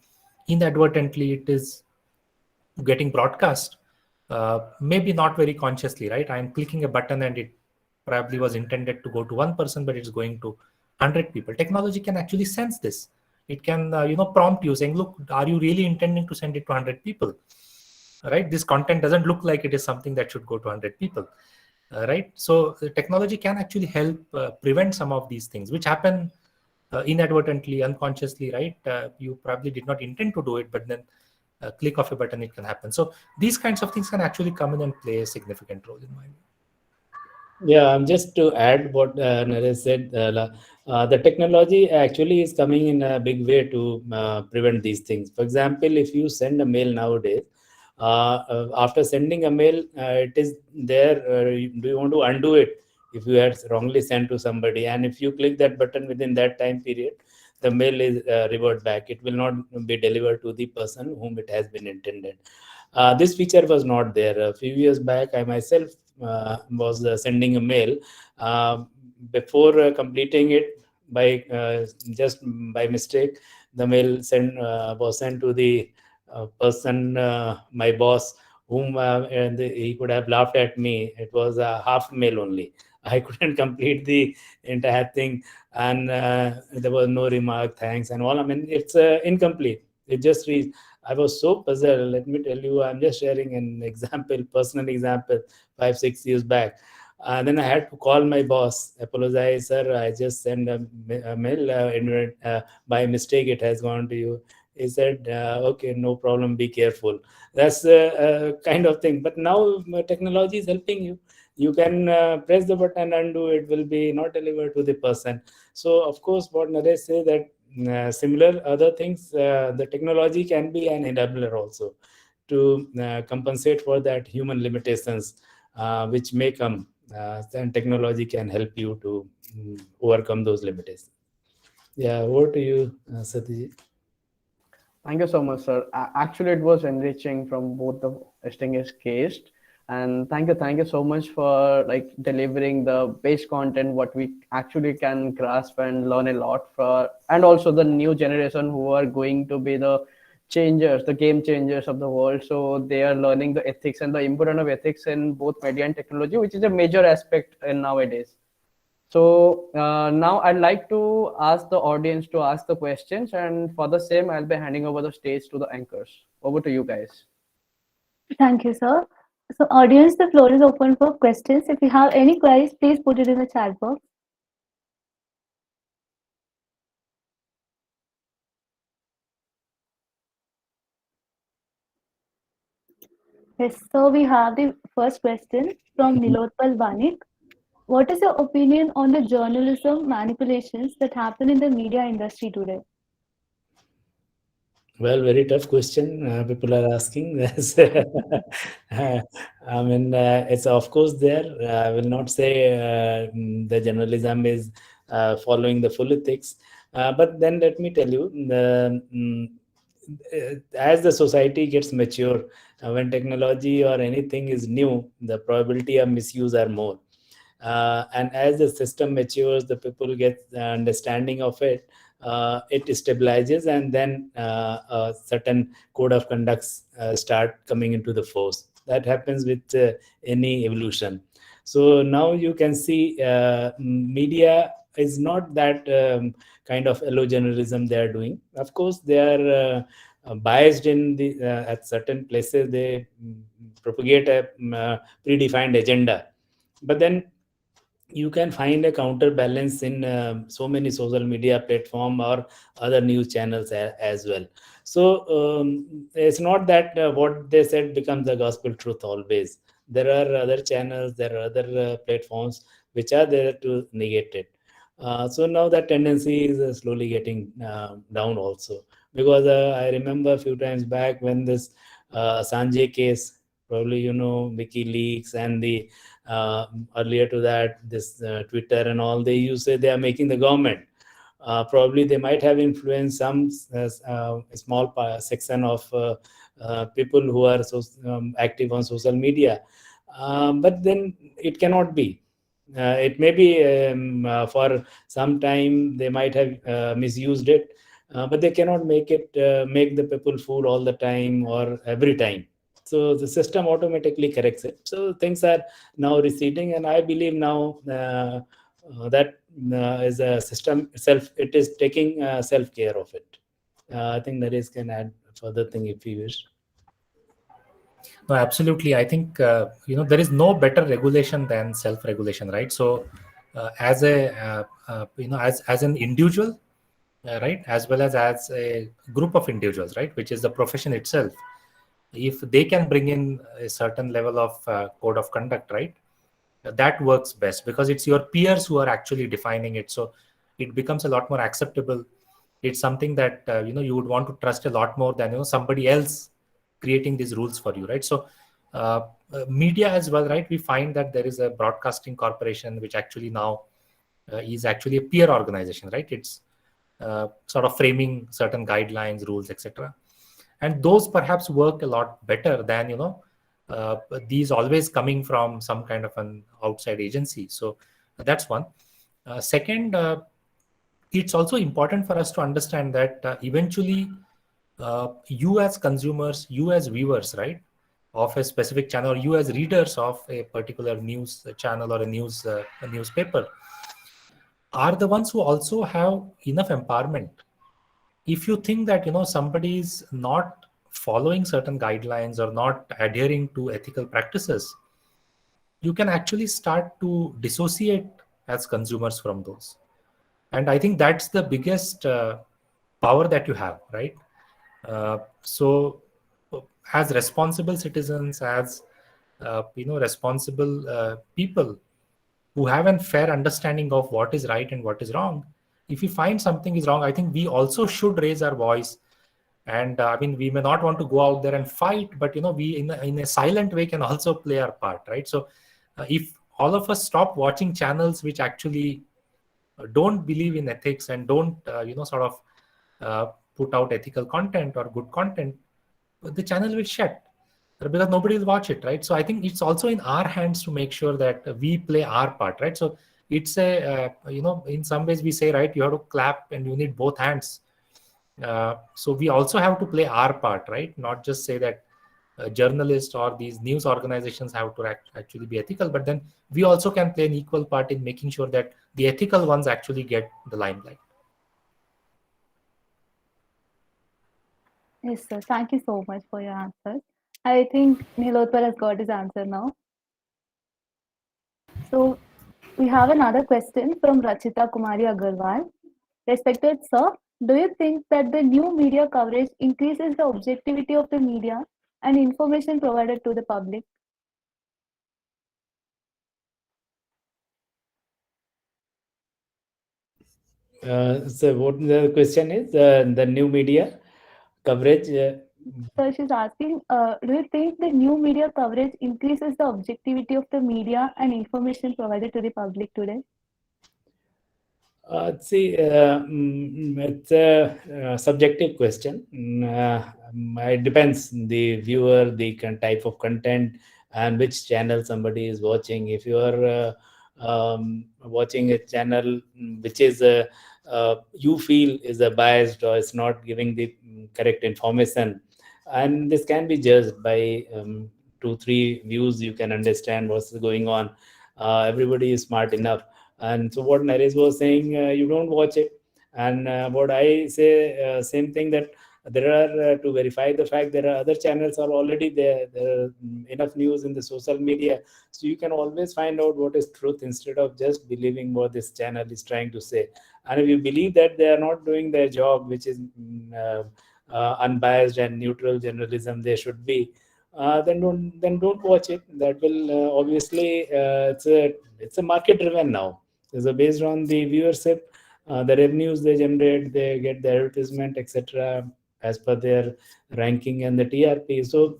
inadvertently it is getting broadcast, maybe not very consciously, right? I'm clicking a button and it probably was intended to go to one person, but it's going to 100 people. Technology can actually sense this. It can prompt you saying, look, are you really intending to send it to 100 people? Right? This content doesn't look like it is something that should go to 100 people. Right? So the technology can actually help prevent some of these things which happen inadvertently, unconsciously, right? You probably did not intend to do it, but then click of a button, it can happen. So these kinds of things can actually come in and play a significant role in my view. Yeah, just to add what Naresh said, the technology actually is coming in a big way to prevent these things. For example, if you send a mail nowadays, after sending a mail, it is there. Do you want to undo it if you had wrongly sent to somebody? And if you click that button within that time period, the mail is revert back. It will not be delivered to the person whom it has been intended. This feature was not there a few years back. I myself was sending a mail. Before completing it, by just by mistake, the mail was sent to the person, my boss, whom and he could have laughed at me. It was a half mail only. I couldn't complete the entire thing, and there was no remark, thanks, and all. I mean, it's incomplete. It just reads. I was so puzzled. Let me tell you, I'm just sharing an example, personal example, 5-6 years back. Then I had to call my boss, apologize, sir. I just sent a mail. By mistake, it has gone to you. He said, okay, no problem. Be careful. That's a kind of thing. But now technology is helping you. You can press the button, undo it, will be not delivered to the person. So, of course, what Naresh said, that similar other things, the technology can be an enabler also to compensate for that human limitations which may come. Then technology can help you to overcome those limitations. Yeah, over to you, Satyajit. Thank you so much, sir. Actually, it was enriching from both the distinguished guests, and thank you so much for like delivering the base content what we actually can grasp and learn a lot for, and also the new generation who are going to be the changers, the game changers of the world. So they are learning the ethics and the importance of ethics in both media and technology, which is a major aspect in nowadays. So now I'd like to ask the audience to ask the questions, and for the same, I'll be handing over the stage to the anchors. Over to you guys. Thank you, sir. So, audience, the floor is open for questions. If you have any queries, please put it in the chat box. Yes, so we have the first question from Nilotpal Vanik. What is your opinion on the journalism manipulations that happen in the media industry today? Well, very tough question. People are asking this. I mean, it's of course there. I will not say the journalism is following the full ethics, but then let me tell you, as the society gets mature, when technology or anything is new, the probability of misuse are more. And as the system matures, the people get the understanding of it. It stabilizes, and then a certain code of conducts start coming into the force. That happens with any evolution. So now you can see media is not that kind of yellow journalism they are doing. Of course, they are biased in the at certain places. They propagate a predefined agenda, but then you can find a counterbalance in so many social media platform or other news channels as well. So it's not that what they said becomes the gospel truth always. There are other channels, there are other platforms which are there to negate it. So now that tendency is slowly getting down also, because I remember a few times back when this Sanjay case, probably you know, WikiLeaks and the earlier to that, this Twitter and all, they used to say they are making the government. Probably they might have influenced some small section of people who are so active on social media. But then it cannot be. It may be for some time they might have misused it, but they cannot make the people fool all the time or every time. So the system automatically corrects it. So things are now receding, and I believe now that is a system itself. It is taking self care of it. I think Naresh can add further thing if he wish. No, absolutely. I think there is no better regulation than self-regulation, right? So, as a as an individual, right, as well as a group of individuals, right, which is the profession itself, if they can bring in a certain level of code of conduct, right, that works best because it's your peers who are actually defining it. So it becomes a lot more acceptable. It's something that you would want to trust a lot more than somebody else creating these rules for you, right? So media as well, right, we find that there is a broadcasting corporation which actually now is actually a peer organization, right? It's sort of framing certain guidelines, rules, etc. And those perhaps work a lot better than these always coming from some kind of an outside agency. So that's one. Second, it's also important for us to understand that eventually you as consumers, you as viewers, right, of a specific channel, or you as readers of a particular news channel or a newspaper, are the ones who also have enough empowerment. If you think that somebody is not following certain guidelines or not adhering to ethical practices, you can actually start to dissociate as consumers from those. And I think that's the biggest power that you have, right? So as responsible citizens, as responsible people who have a fair understanding of what is right and what is wrong, if we find something is wrong, I think we also should raise our voice. And I mean, we may not want to go out there and fight, but we in a silent way can also play our part, right? So if all of us stop watching channels which actually don't believe in ethics and don't sort of put out ethical content or good content, the channel will shut because nobody will watch it, right? So I think it's also in our hands to make sure that we play our part, right? So it's a in some ways we say, right, you have to clap and you need both hands. So we also have to play our part, right? Not just say that journalists or these news organizations have to actually be ethical, but then we also can play an equal part in making sure that the ethical ones actually get the limelight. Yes, sir. Thank you so much for your answers. I think Nilotpal has got his answer now. So we have another question from Rachita Kumari Agarwal. Respected sir, do you think that the new media coverage increases the objectivity of the media and information provided to the public? So what the question is, the new media coverage? So she's asking, do you think the new media coverage increases the objectivity of the media and information provided to the public today? See, it's a subjective question. It depends the viewer, the type of content, and which channel somebody is watching. If you are watching a channel which is you feel is a biased or is not giving the correct information, and this can be judged by 2-3 views, you can understand what's going on. Everybody is smart enough. And so what Naresh was saying, you don't watch it. And what I say, same thing, that there are, to verify the fact, there are other channels are already there. There are enough news in the social media. So you can always find out what is truth instead of just believing what this channel is trying to say. And if you believe that they are not doing their job, which is unbiased and neutral journalism they should be, then don't watch it. That will obviously, it's a market driven now. So based on the viewership, the revenues they generate, they get the advertisement, etc., as per their ranking and the TRP. So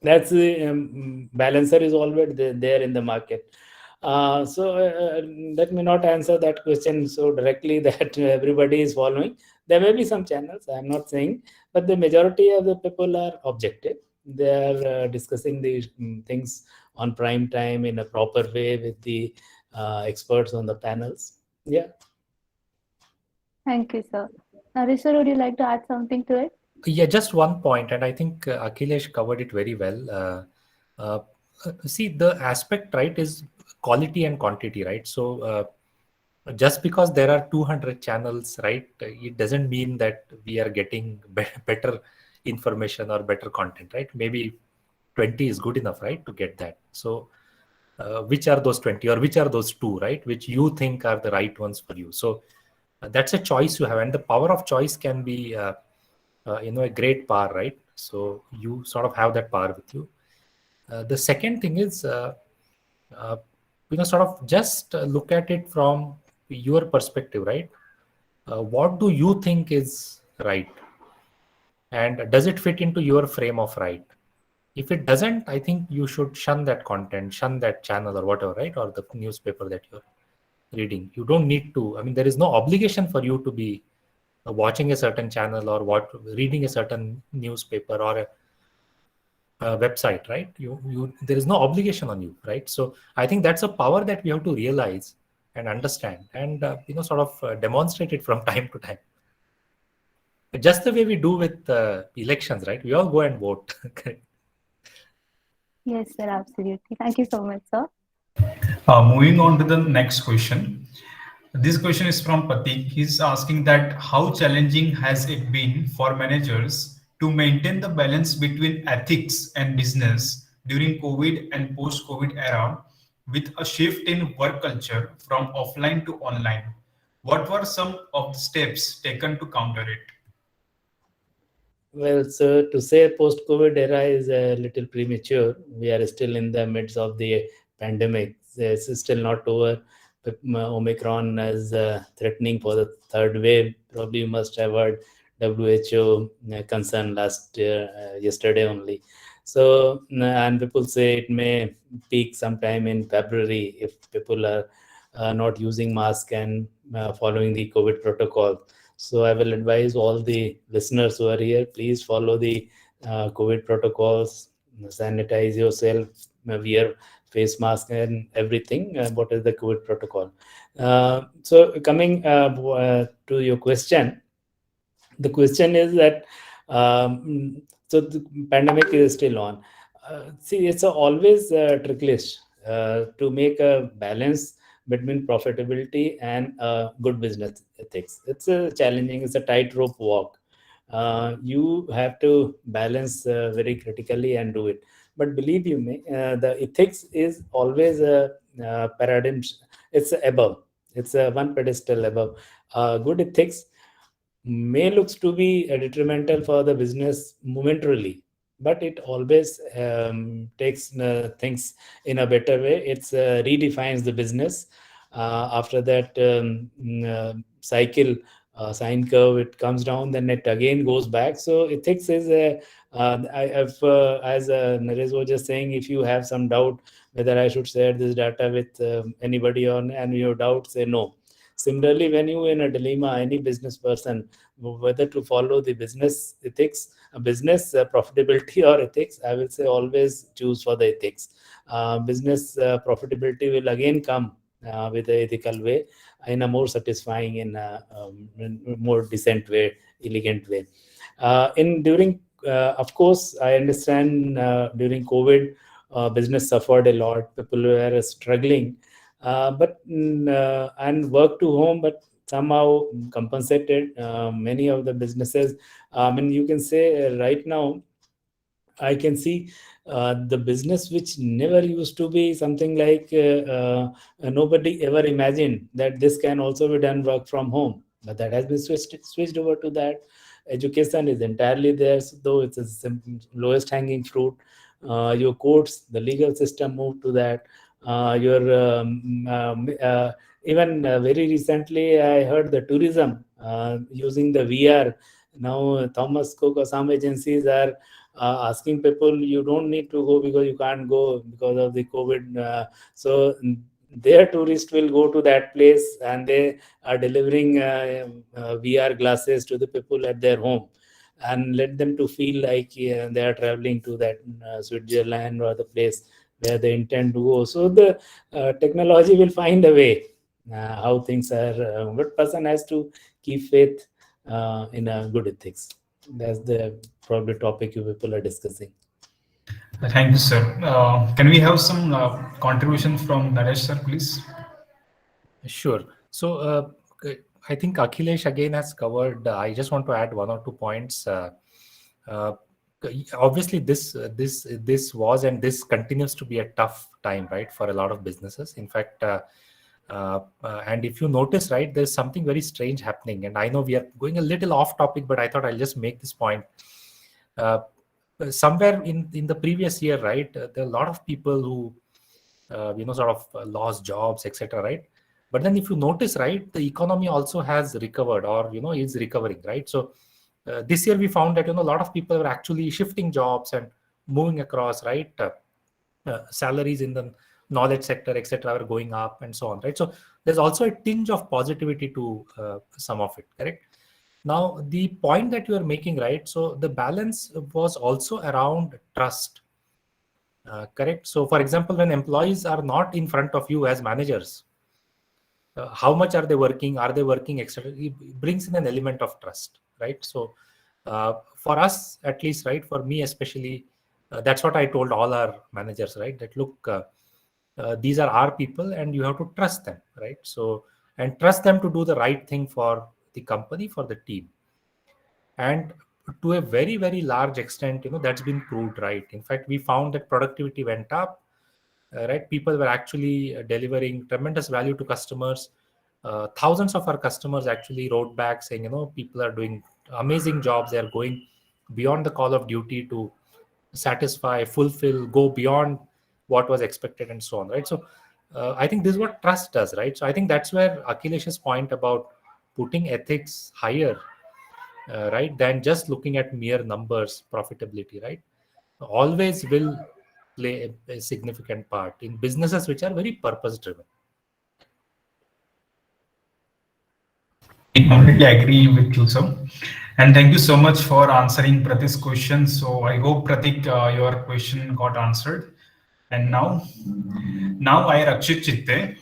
that's the balancer is always there in the market. Let me not answer that question so directly that everybody is following. There may be some channels, I'm not saying, but the majority of the people are objective. They are discussing these things on prime time in a proper way with the experts on the panels. Yeah. Thank you, sir. Naresh, sir, would you like to add something to it? Yeah, just one point, and I think Akhilesh covered it very well. See, the aspect, right, is quality and quantity, right? So just because there are 200 channels, right, it doesn't mean that we are getting better information or better content, right? Maybe 20 is good enough, right, to get that. So which are those 20 or which are those 2, right, which you think are the right ones for you? So that's a choice you have, and the power of choice can be a great power, right? So you sort of have that power with you. The second thing is sort of just look at it from your perspective, right? What do you think is right, and does it fit into your frame of right? If it doesn't, I think you should shun that content, shun that channel or whatever, right? Or the newspaper that you're reading. You don't need to, I mean, there is no obligation for you to be watching a certain channel or reading a certain newspaper or a website, right? There is no obligation on you, right? So I think that's a power that we have to realize and understand, and sort of demonstrate it from time to time. Just the way we do with elections, right? We all go and vote. Yes, sir, absolutely. Thank you so much, sir. Moving on to the next question. This question is from Patik. He's asking that how challenging has it been for managers to maintain the balance between ethics and business during COVID and post-COVID era with a shift in work culture from offline to online? What were some of the steps taken to counter it? Well, so to say post-COVID era is a little premature. We are still in the midst of the pandemic. It's still not over. Omicron is threatening for the third wave. Probably you must have heard WHO concern yesterday only. So, and people say it may peak sometime in February if people are not using mask and following the COVID protocol. So I will advise all the listeners who are here, please follow the COVID protocols, sanitize yourself, wear face mask and everything. What is the COVID protocol? So coming to your question, the question is that, so the pandemic is still on. See, it's always trickish to make a balance between profitability and good business ethics. It's a challenging, it's a tightrope walk. You have to balance very critically and do it. But believe you me, the ethics is always a paradigm. It's above. It's a one pedestal above. Good ethics may looks to be detrimental for the business momentarily, but it always takes things in a better way. It's redefines the business. After that, cycle, sine curve, it comes down, then it again goes back. So ethics is as Naresh was just saying, if you have some doubt whether I should share this data with anybody and you doubt, say no. Similarly, when you in a dilemma, any business person, whether to follow the business ethics, business profitability or ethics, I will say always choose for the ethics. Business profitability will again come with the ethical way, in a more satisfying, in a more decent way, elegant way. During of course, I understand during COVID, business suffered a lot. People were struggling, and work to home, but somehow compensated. Many of the businesses, you can say right now, I can see the business which never used to be something like nobody ever imagined that this can also be done work from home. But that has been switched over to that. Education is entirely there, so though it's a lowest hanging fruit. Your courts, the legal system moved to that. Even very recently, I heard the tourism using the VR. Now, Thomas Cook or some agencies are asking people, you don't need to go because you can't go because of the COVID. So their tourists will go to that place, and they are delivering VR glasses to the people at their home, and let them to feel like they are traveling to that Switzerland or the place where they intend to go. So the technology will find a way how things are. But person has to keep faith in a good ethics. That's the probably topic you people are discussing. Thank you, sir. Can we have some contribution from Naresh, sir, please? Sure. So I think Akhilesh again has covered. I just want to add one or two points. Obviously, this was and this continues to be a tough time, right, for a lot of businesses. In fact, and if you notice, right, there's something very strange happening. And I know we are going a little off topic, but I thought I'll just make this point. Somewhere in the previous year, right, there are a lot of people who sort of lost jobs, etc., right? But then if you notice, right, the economy also has recovered, or is recovering, right? So this year we found that a lot of people were actually shifting jobs and moving across, right? Salaries in the knowledge sector, etc., are going up and so on, right? So there's also a tinge of positivity to some of it, correct? Now the point that you are making, right? So the balance was also around trust. Correct. So, for example, when employees are not in front of you as managers, how much are they working? Are they working extra? It brings in an element of trust, right? So, for us, at least, right, for me especially, that's what I told all our managers, right? That look, these are our people, and you have to trust them, right? So, and trust them to do the right thing for the company, for the team, and to a very, very large extent, that's been proved right. In fact, we found that productivity went up, right? People were actually delivering tremendous value to customers. Thousands of our customers actually wrote back saying, people are doing amazing jobs. They are going beyond the call of duty to satisfy, fulfill, go beyond what was expected, and so on, right? So I think this is what trust does, right? So I think that's where Akhilesh's point about putting ethics higher, right, than just looking at mere numbers, profitability, right, always will play a significant part in businesses which are very purpose driven. I completely agree with you, sir. And thank you so much for answering Pratik's question. So I hope, Pratik, your question got answered. And now I, Rakshit Chitte.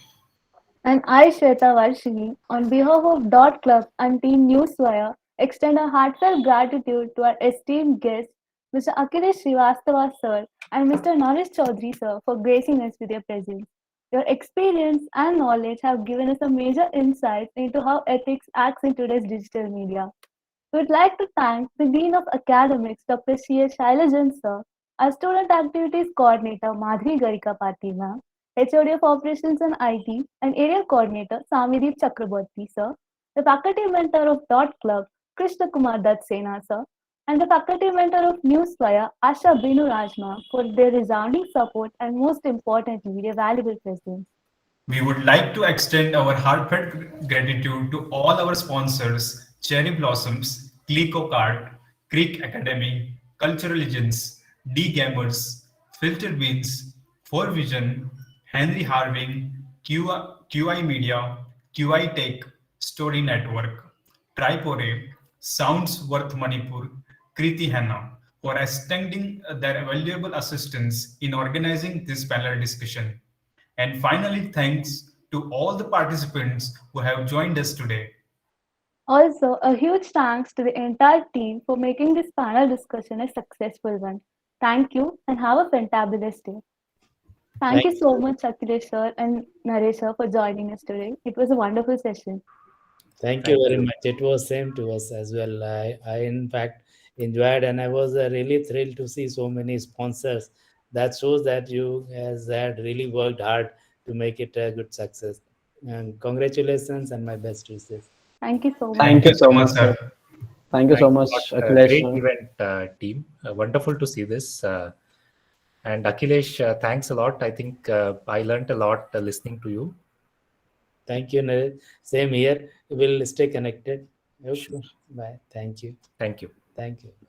And I, Shweta Varshini, on behalf of Dot Club and Team NEWSWIRE, extend a heartfelt gratitude to our esteemed guests, Mr. Akhilesh Srivastava sir and Mr. Naresh Chaudhary sir, for gracing us with your presence. Your experience and knowledge have given us a major insight into how ethics acts in today's digital media. We would like to thank the Dean of Academics, Dr. C.H. Shailajan sir, our Student Activities Coordinator, Madhuri Garika Patil ma'am, HOD of Operations and IT, and Area Coordinator, Samideep Chakraborty sir, the Faculty Mentor of Dot Club, Krishna Kumar Dutt Sena sir, and the Faculty Mentor of NEWSWIRE, Asha Binu Rajma, for their resounding support and most importantly, their valuable presence. We would like to extend our heartfelt gratitude to all our sponsors, Cherry Blossoms, ClickOcart, Creek Academy, Cultural Legends, D Gamers, Filter Beans, 4Vision, Henry Harving, QI Media, QI Tech, Story Network, Tripore, Sounds Worth Manipur, Kriti Hanna for extending their valuable assistance in organizing this panel discussion. And finally, thanks to all the participants who have joined us today. Also, a huge thanks to the entire team for making this panel discussion a successful one. Thank you and have a fantabulous day. Thank you so much, Akhilesh sir and Naresh sir, for joining us today. It was a wonderful session. Thank you very much. It was same to us as well. I in fact enjoyed, and I was really thrilled to see so many sponsors. That shows that you guys had really worked hard to make it a good success. And congratulations and my best wishes. Thank you so much. Thank you so much, sir. sir. Thank you so much, Thanks a lot. Akhilesh. Great sir. event, team. Wonderful to see this. And Akhilesh, thanks a lot. I think I learned a lot listening to you. Thank you, Naresh. Same here. We'll stay connected. Okay. Bye. Thank you. Thank you. Thank you. Bye.